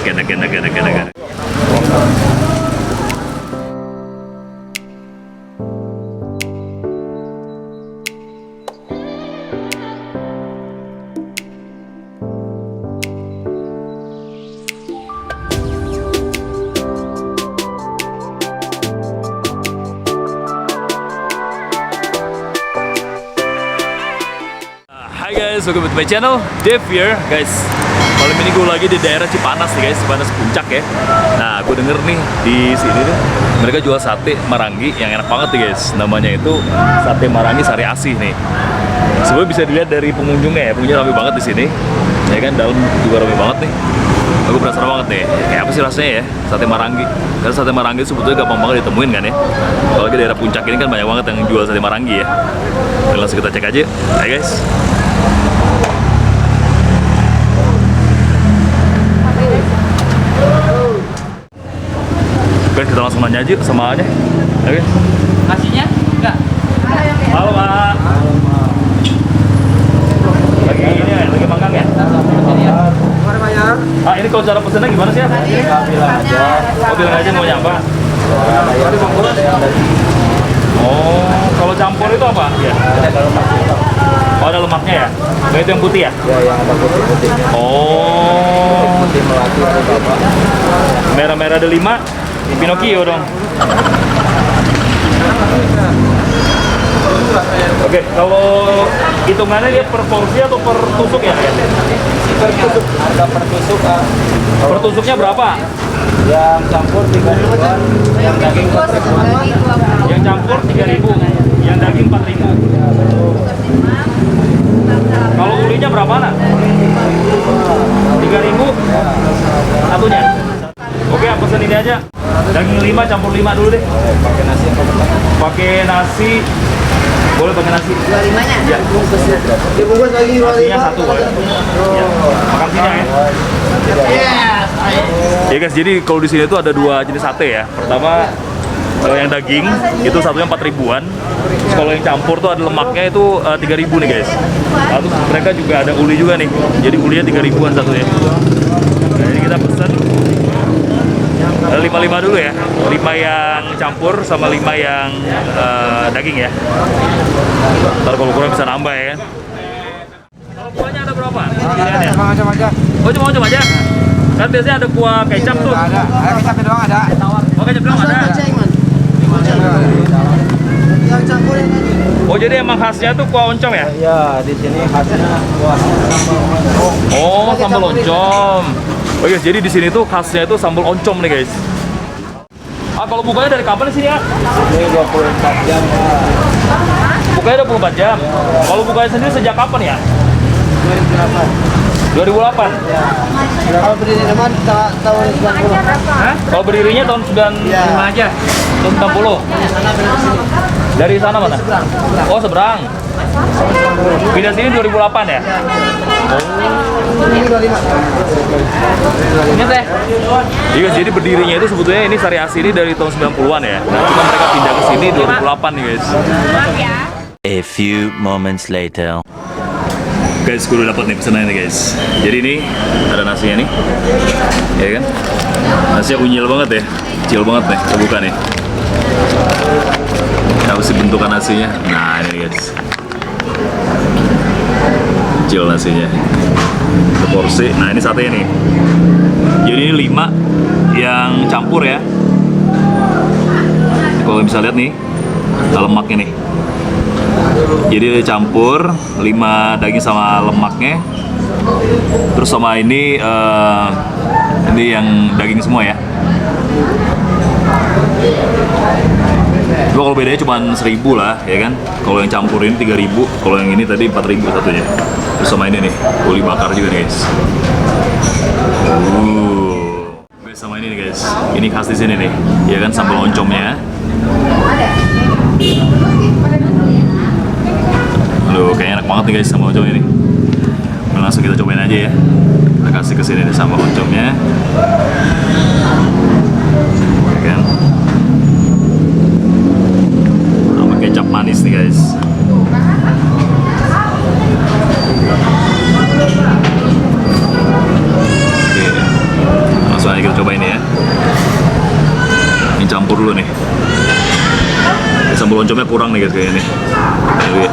enak. Hai guys, welcome to my channel, Dave here guys. Malam ini gue lagi di daerah Cipanas nih guys, Cipanas Puncak ya. Nah, gue denger nih di sini nih mereka jual sate Marangi yang enak banget nih guys. Namanya itu sate Marangi Sari Asih nih. Sebenarnya bisa dilihat dari pengunjungnya ya, pengunjungnya ramai banget di sini. Ya kan, dalam juga ramai banget nih. Aku penasaran banget nih, kayak apa sih rasanya ya sate Marangi? Karena sate Marangi sebetulnya gampang banget ditemuin kan ya. Apalagi daerah Puncak ini kan banyak banget yang jual sate Marangi ya. Oke, langsung kita cek aja, ayo guys. Oke, kita langsung nanya aja sama aja. Oke. Nasinya enggak? Halo Pak. Lagi ini ya, lagi manggang ya? Mana bayar? Ah, ini kalau cara pesennya gimana sih ya? Bilang aja. Oh, bilang aja mau nyapa. Oh, kalau campur itu apa? Ya. Oh, ada lemaknya ya? Nah, itu yang putih ya? Ya, yang ada putih-putihnya. Oh, Putih melati ada berapa? merah-merah ada 5. Pinocchio dong. Oke, kalau hitungannya dia per porsi atau per tusuk ya? Per tusuk. Ada per tusuk. Per tusuknya berapa? Yang campur 3.000-an, yang daging 4.000-an. Yang campur 3.000, yang daging 4.000. Kalau ulinya berapa nak? 3.000 satunya. Oke, aku pesen ini aja. Daging 5 campur 5 dulu deh. Pakai nasi apa bukan? Pakai nasi. Boleh pakai nasi. 25-nya? Ya. Dibungkus lagi Nasinya 1 boleh. Ya. Makan siang ya. Ya guys, jadi kalau di sini tuh ada 2 jenis sate ya. Pertama yang daging itu satunya 4.000-an. Terus kalau yang campur tuh ada lemaknya itu 3.000 nih guys. Lalu mereka juga ada uli juga nih. Jadi ulinya 3.000-an satunya. Nah, jadi kita pesen 5 dulu ya. 5 yang campur sama 5 yang daging ya. Ntar kalau kurang bisa nambah ya kan. Kalau kuahnya ada berapa? Pilihannya? Macam aja. Oh, cuma macam aja. Kan biasanya ada kuah kecap tuh. Ada kecap doang ada. Oh, kecap doang ada. Yang campur yang tadi. Oh, jadi emang khasnya tuh kuah oncom ya? Ya, di sini khasnya kuah sambal oncom. Oh, sambal oncom. Oh guys, jadi di sini tuh khasnya itu sambal oncom nih guys. Ah, kalau bukanya dari kapan di sini ya? Ini 24 jam. Bukanya 24 jam. Kalau bukanya sendiri sejak kapan ya? 2008. 2008. Ya. Kalau berdiri teman tahun 90. Hah? Kalau berdirinya tahun 95 Ya. aja. Tahun 60. Dari sana mana? Oh, seberang. Pindah sini 2008 ya? Ini 25. Ini teh. Iya, jadi berdirinya itu sebetulnya ini Sari Asih ini dari tahun 90-an ya. Nah, cuma mereka pindah ke sini 2008 nih guys. A few moments later. Guys, gue udah dapat nih pesanannya nih guys. Jadi ini ada nasinya nih, ya kan? Nasinya unyil banget ya, kecil banget nih, kita buka nih. Apa sih bentukan nasinya? Nah ini guys, kecil nasinya. Seporsi. Nah ini sate nih. Jadi ini 5 yang campur ya. Kalau bisa lihat nih, lemaknya nih. Jadi campur 5 daging sama lemaknya. Terus sama ini yang daging semua ya. Cuma kalau bedanya cuma 1.000 lah ya kan. Kalau yang campur ini 3.000, kalau yang ini tadi 4.000 satunya. Terus sama ini nih, uli bakar juga nih guys. Guys, sama ini nih guys. Ini khas di sini nih. Ya kan, sambal oncomnya. Aduh, kayaknya enak banget nih guys sambal oncom ini. Langsung kita cobain aja ya. Kita kasih ke sini nih sambal oncomnya. Ya kan? Sama kecap manis nih guys. Oke. Coba ini ya. Ini campur dulu nih. Sambal oncomnya kurang nih guys kayaknya nih. Lihat.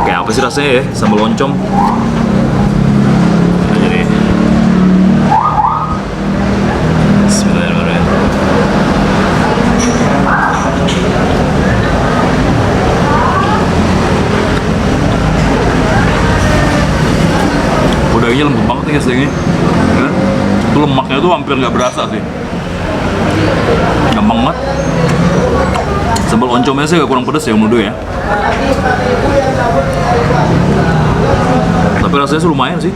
Kayak apa sih rasanya ya sambal oncom? Aja nih. Bismillahirrahmanirrahim. Dagingnya lembut banget nih guys dagingnya. Ya. Itu lemaknya tuh hampir nggak berasa sih. Gampang banget. Sambal oncomnya sih gak kurang pedas ya menurut gue ya. Tapi rasanya sih lumayan sih.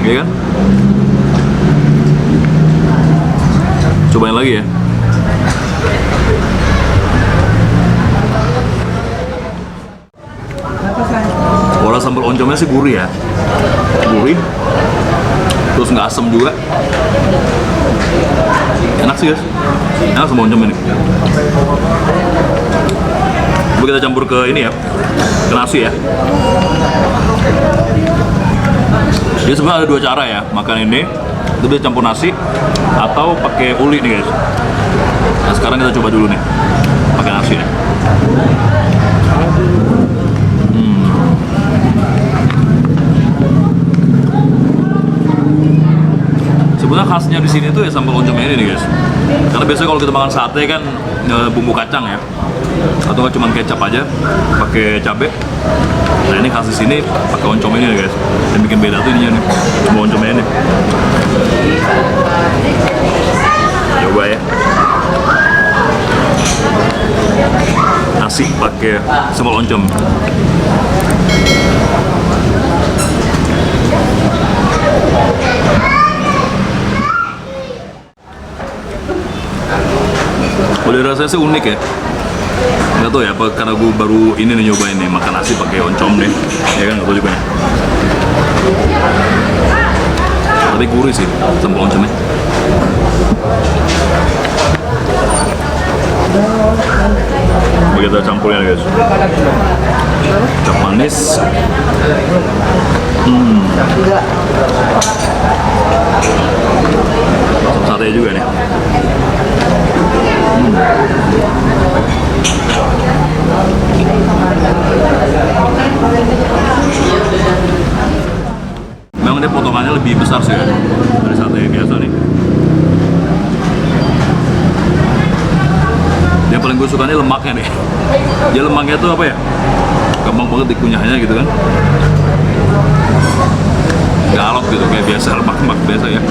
Iya kan? Cobain lagi ya. Kalau sambal oncomnya sih gurih ya. Gurih. Terus nggak asem juga. Enak sih guys. Enak sambal oncom ini. Coba kita campur ke ini ya. Ke nasi ya. Jadi sebenarnya ada dua cara ya makan ini. Itu bisa campur nasi atau pakai uli nih guys. Nah sekarang kita coba dulu nih pakai nasi ya. Sebenarnya khasnya di sini tuh ya sambal oncom ini nih guys. Karena biasanya kalau kita makan sate kan bumbu kacang ya, atau nggak cuma kecap aja, pakai cabai. Nah ini khas di sini pakai oncom ini nih guys. Yang bikin beda tuh ininya nih, sambal oncomnya ini. Coba ya. Nasi pakai sambal oncom. Boleh rasanya sih unik ya. Nggak tahu ya apa karena gue baru ini nih nyobain nih makan nasi pakai oncom deh. Ya kan nggak tahu juga ya. Tapi gurih sih sambal oncomnya. Begitu campurnya guys. Kecap manis. Sate juga nih. Memang dia potongannya lebih besar sih ya dari sate biasa nih. Yang paling gue suka nih lemaknya nih. Dia lemaknya tuh apa ya? Gampang banget dikunyahnya gitu kan. Gak alot gitu kayak biasa, lemak-lemak biasa ya.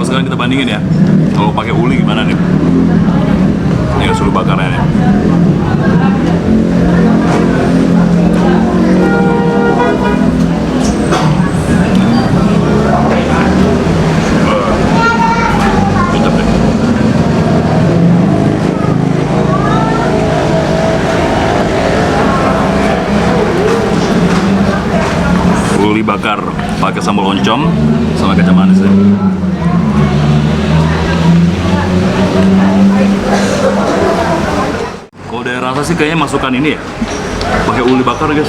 Sekarang kita bandingin ya, kalau pakai uli gimana nih? Ini suruh bakarnya nih. Mantap deh. Uli bakar pakai sambal oncom sama kecap manis ya. Kalau dari rasa sih kayaknya masukkan ini ya, pakai uli bakar guys.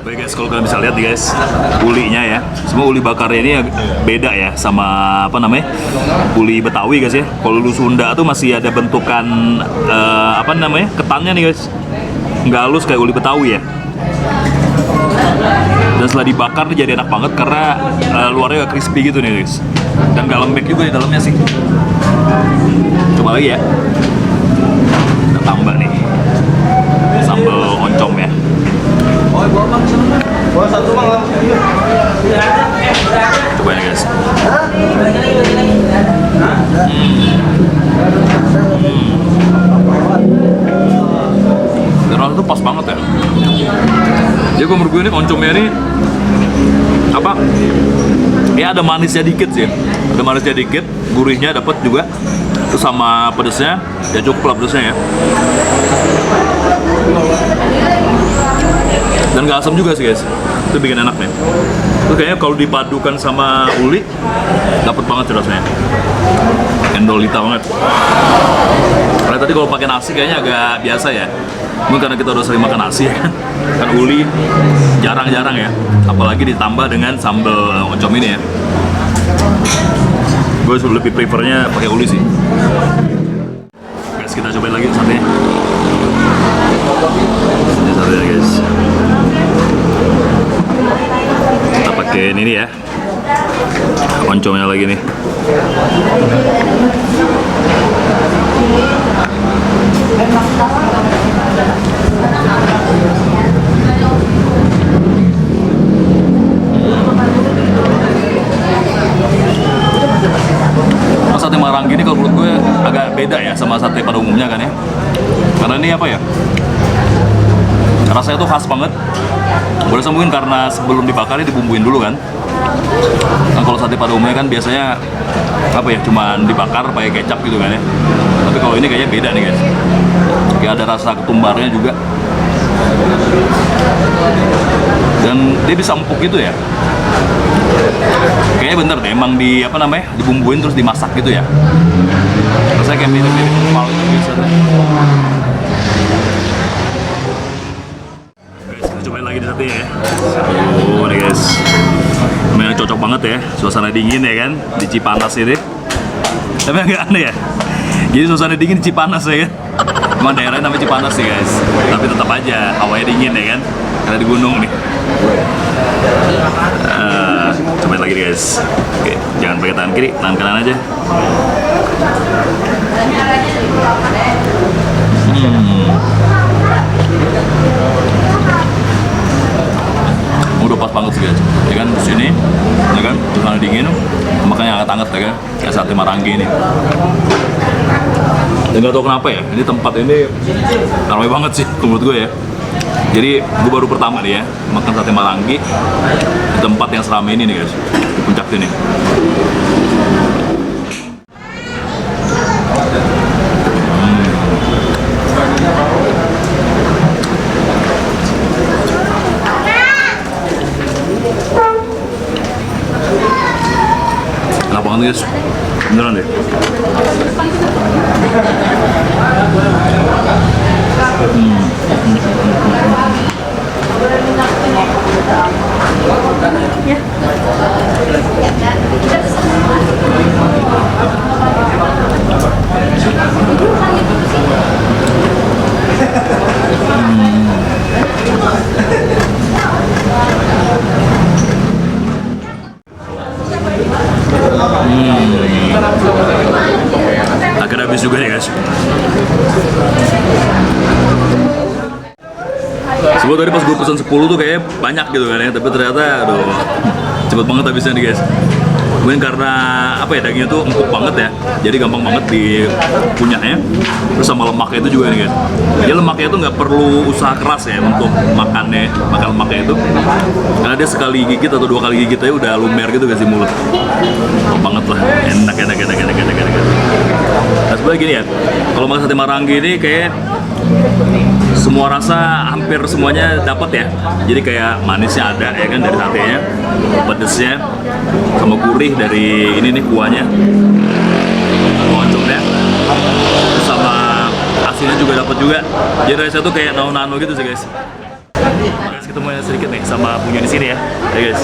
Baik guys, kalau kalian bisa lihat nih guys, ulinya ya, semua uli bakarnya ini beda ya sama apa namanya, uli Betawi guys ya. Kalau uli Sunda tuh masih ada bentukan apa namanya, ketannya nih guys, nggak halus kayak uli Betawi ya. Dan setelah dibakar dia jadi enak banget karena luarnya agak crispy gitu nih guys. Dan nggak lembek juga di dalamnya sih. Coba lagi ya. Kita tambah nih sambal oncom ya. Coba ya guys. Dan rasanya tuh pas banget ya. Jadi menurut gue ini oncomnya ini apa? Ya ada manisnya dikit sih, ada manisnya dikit, gurihnya dapat juga, terus sama pedesnya, ya cukup lah pedesnya ya. Dan nggak asam juga sih guys, itu bikin enak nih. Terus kayaknya kalau dipadukan sama uli dapet banget sih rasanya, endolita banget. Karena tadi kalau pakai nasi kayaknya agak biasa ya, mungkin karena kita udah sering makan nasi ya kan uli jarang-jarang ya, apalagi ditambah dengan sambal oncom ini ya. Gue lebih prefernya pakai uli sih. Guys, kita cobain lagi satenya. Ini satenya guys. Kita pakai ini ya, oncomnya lagi nih. Sate Marangi ini kalau menurut gue agak beda ya sama sate pada umumnya kan ya, karena ini apa ya, rasanya tuh khas banget. Boleh mungkin karena sebelum dibakar dibumbuin dulu kan. Nah, kalau sate pada umumnya kan biasanya apa ya, cuman dibakar pakai kecap gitu kan ya. Tapi kalau ini kayaknya beda nih guys, kayak ada rasa ketumbarnya juga, dan dia bisa empuk gitu ya. Kayaknya bener deh, emang dibumbuin terus dimasak gitu ya. Rasanya kayak mirip-mirip empal itu biasanya. Guys, kita cobain lagi di sate ya. Oh nih guys, memang cocok banget ya, suasana dingin ya kan, di Cipanas ini. Tapi agak aneh ya, jadi suasana dingin di Cipanas ya kan. Emang daerahnya namanya Cipanas sih guys, tapi tetap aja hawanya dingin ya kan, karena di gunung nih. Cobain lagi guys. Oke, jangan pakai tangan kiri, tangan kanan aja. Udah pas banget sih guys, ya kan, di sini, ya kan, suasana dingin, makanya hangat-hangat ya kan, kayak sate Marangi ini. Dan nggak tahu kenapa ya, ini tempat ini ramai banget sih menurut gue ya. Jadi gue baru pertama nih ya makan sate Marangi di tempat yang seramai ini nih guys, di puncak sini. Enak banget guys, beneran deh. Akhirnya habis juga nih guys. Sebelum tadi pas gue pesen 10 tuh kayaknya banyak gitu kan ya, tapi ternyata aduh cepet banget habisnya nih guys. Mungkin karena apa ya, dagingnya tuh empuk banget ya, jadi gampang banget dipunyanya. Terus sama lemaknya itu juga nih guys, ya lemaknya itu nggak perlu usaha keras ya untuk makan lemaknya itu, karena dia sekali gigit atau 2 kali gigit aja udah lumer gitu guys di mulut. Empuk banget lah, enak. Nah sebenarnya gini ya, kalau makan sate Marangi ini kayak semua rasa hampir semuanya dapat ya. Jadi kayak manisnya ada ya kan dari satenya, pedesnya, sama gurih dari ini nih kuahnya, oncomnya, terus sama asinnya juga dapat juga. Jadi rasanya tuh kayak nano-nano gitu sih guys. Guys, kita mau sedikit nih sama punya di sini ya guys.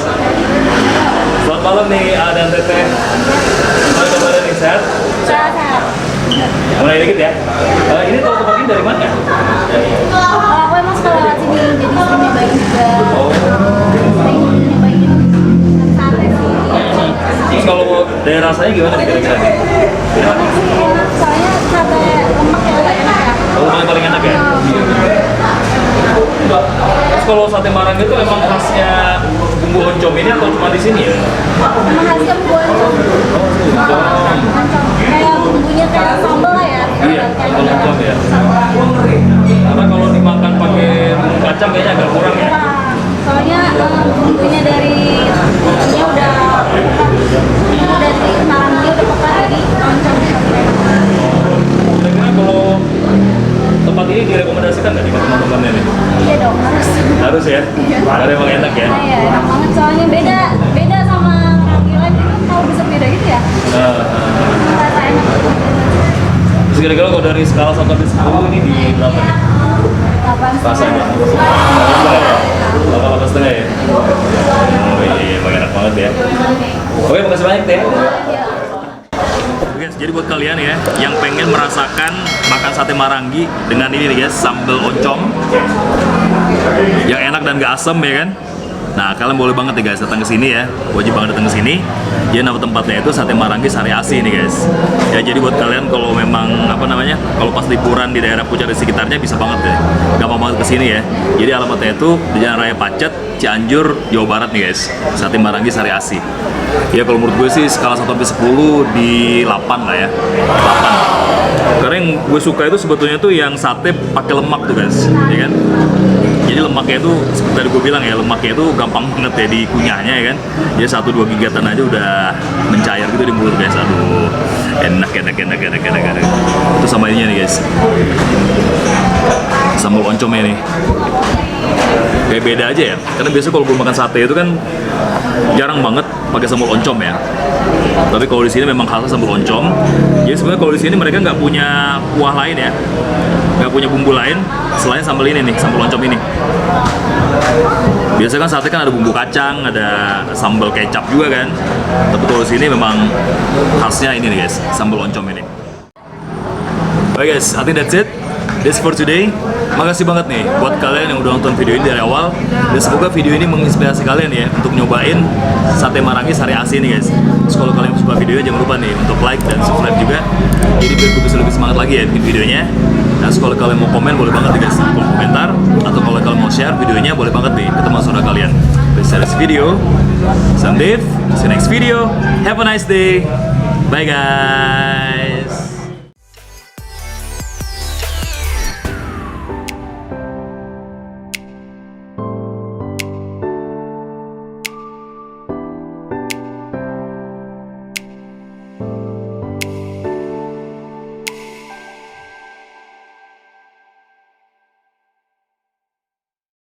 Selamat malam nih Ada dan Teteh. Gimana kabarnya nih, sehat? Sehat. Mulai dikit ya. Ini tahu tempat ini dari mana? Aku emang suka lewat sini, jadi sering nyobain juga. Sering nyobain sate sih. Terus kalau dari rasanya gimana nih kira-kira nih? Enak sih, enak. Soalnya sate lemak ya udah enak ya. Oh, paling enak ya? Terus kalau sate Marangi itu emang khasnya bumbu oncom ini atau cuma di sini ya? Emang khasnya bumbu oncom. Kayak bumbunya kayak sambal lah ya. Iya, sambal oncom ya. Karena kalau dimakan pakai bumbu kacang kayaknya agak kurang ya. Soalnya bumbunya dari ini udah dari Marangi udah pekat, jadi oncom. Kira-kira kalau tempat ini direkomendasikan direkomendasikan nggak nih ke teman-temannya nih? Iya dong, harus. Harus ya? Karena emang enak ya? Nah, ya, enak banget soalnya beda sama Marangi lain kan kalau bisa beda gitu ya. Rasa enak. Terus kira-kira kalau dari skala 1 sampai 10 ini di berapa nih? 8,5. Rasanya? 8,5 ya? Oh iya, emang enak banget ya. Oke, makasih banyak Teh. Oke guys, jadi buat kalian ya yang pengen merasakan makan sate Marangi dengan ini nih guys, sambal oncom yang enak dan gak asem ya kan. Nah, kalian boleh banget nih guys datang ke sini ya. Wajib banget datang ke sini. Jadi nama tempatnya itu Sate Marangi Sari Asi nih guys. Ya jadi buat kalian kalau memang kalau pas liburan di daerah Puncak di sekitarnya bisa banget deh. Gampang banget ke sini ya. Jadi alamatnya itu di Jalan Raya Pacet, Cianjur, Jawa Barat nih guys. Sate Marangi Sari Asi. Ya kalau menurut gue sih skala 1 sampai 10 di 8 lah ya. 8. Karena yang gue suka itu sebetulnya tuh yang sate pakai lemak tuh guys, ya kan? Jadi lemaknya itu seperti tadi gue bilang ya, lemaknya itu gampang banget ya dikunyahnya ya kan. Jadi 1-2 gigatan aja udah mencair gitu di mulut guys. Aduh, enak. Itu sama ininya nih guys, sambal oncomnya nih. Kayak beda aja ya, karena biasanya kalau gue makan sate itu kan jarang banget pakai sambal oncom ya. Tapi kalau di sini memang khasnya sambal oncom. Jadi sebenarnya kalau di sini mereka nggak punya kuah lain ya, nggak punya bumbu lain selain sambal ini nih, sambal oncom ini. Biasanya kan sate kan ada bumbu kacang, ada sambal kecap juga kan. Tapi kalau di sini memang khasnya ini nih guys, sambal oncom ini. Oke guys, I think that's it. That's for today. Makasih banget nih buat kalian yang udah nonton video ini dari awal. Dan semoga video ini menginspirasi kalian ya untuk nyobain Sate Marangi Sari Asi nih guys. Terus kalau kalian suka videonya jangan lupa nih untuk like dan subscribe juga. Jadi biar gue bisa lebih semangat lagi ya bikin videonya. Dan kalau kalian mau komen boleh banget nih guys di kolom komentar. Atau kalau kalian mau share videonya boleh banget nih ke teman saudara kalian. Please share this video. So I'm Dave. See you next video. Have a nice day. Bye guys.